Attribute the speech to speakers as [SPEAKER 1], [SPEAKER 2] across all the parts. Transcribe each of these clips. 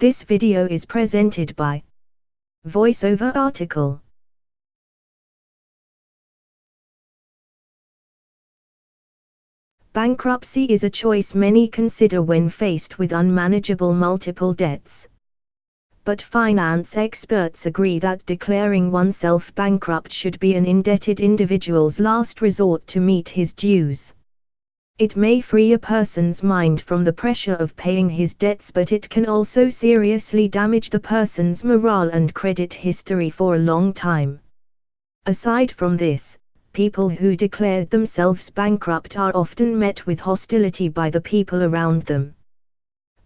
[SPEAKER 1] This video is presented by VoiceOver article. Bankruptcy is a choice many consider when faced with unmanageable multiple debts. But finance experts agree that declaring oneself bankrupt should be an indebted individual's last resort to meet his dues. It may free a person's mind from the pressure of paying his debts, but it can also seriously damage the person's morale and credit history for a long time. Aside from this, people who declared themselves bankrupt are often met with hostility by the people around them.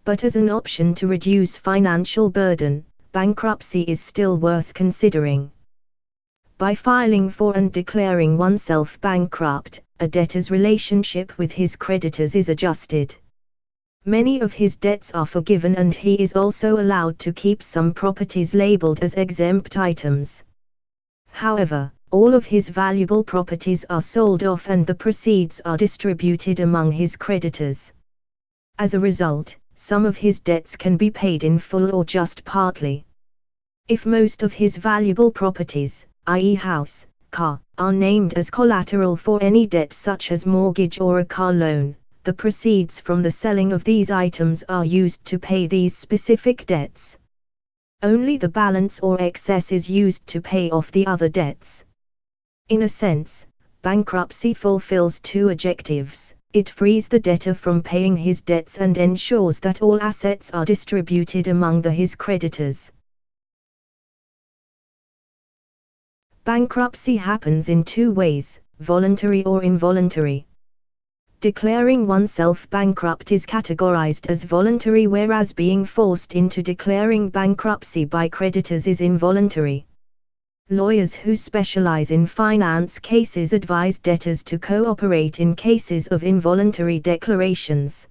[SPEAKER 1] But as an option to reduce financial burden, bankruptcy is still worth considering. By filing for and declaring oneself bankrupt, a debtor's relationship with his creditors is adjusted. Many of his debts are forgiven, and he is also allowed to keep some properties labeled as exempt items. However, all of his valuable properties are sold off and the proceeds are distributed among his creditors. As a result, some of his debts can be paid in full or just partly. If most of his valuable properties, i.e. house, car, are named as collateral for any debt such as mortgage or a car loan, the proceeds from the selling of these items are used to pay these specific debts. Only the balance or excess is used to pay off the other debts. In a sense, bankruptcy fulfills two objectives. It frees the debtor from paying his debts and ensures that all assets are distributed among his creditors. Bankruptcy happens in two ways, voluntary or involuntary. Declaring oneself bankrupt is categorized as voluntary, whereas being forced into declaring bankruptcy by creditors is involuntary. Lawyers who specialize in finance cases advise debtors to cooperate in cases of involuntary declarations.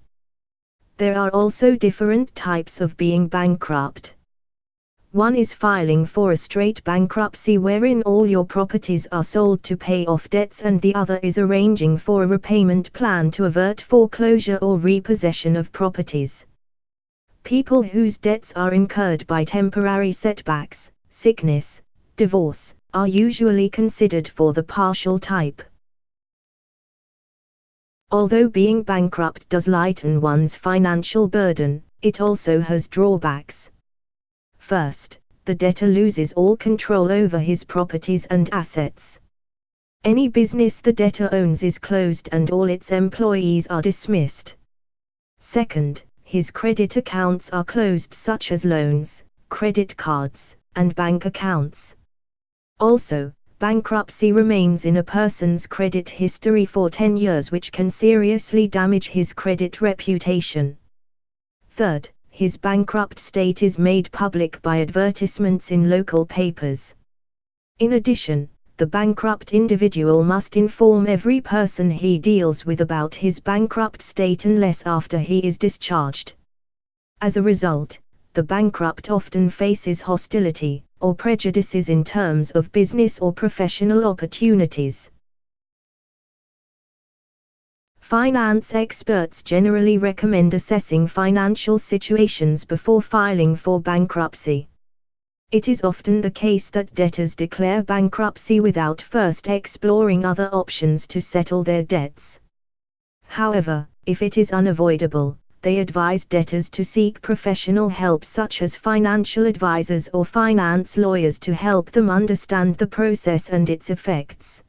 [SPEAKER 1] There are also different types of being bankrupt. One is filing for a straight bankruptcy, wherein all your properties are sold to pay off debts, and the other is arranging for a repayment plan to avert foreclosure or repossession of properties. People whose debts are incurred by temporary setbacks, sickness, divorce, are usually considered for the partial type. Although being bankrupt does lighten one's financial burden, it also has drawbacks. First, the debtor loses all control over his properties and assets. Any business the debtor owns is closed and all its employees are dismissed. Second, his credit accounts are closed, such as loans, credit cards, and bank accounts. Also, bankruptcy remains in a person's credit history for 10 years, which can seriously damage his credit reputation. Third, his bankrupt state is made public by advertisements in local papers. In addition, the bankrupt individual must inform every person he deals with about his bankrupt state unless after he is discharged. As a result, the bankrupt often faces hostility or prejudices in terms of business or professional opportunities. Finance experts generally recommend assessing financial situations before filing for bankruptcy. It is often the case that debtors declare bankruptcy without first exploring other options to settle their debts. However, if it is unavoidable, they advise debtors to seek professional help, such as financial advisors or finance lawyers, to help them understand the process and its effects.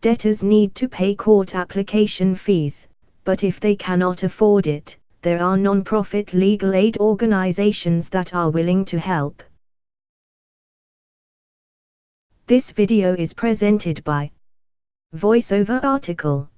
[SPEAKER 1] Debtors need to pay court application fees, but if they cannot afford it, there are non-profit legal aid organizations that are willing to help. This video is presented by VoiceOver article.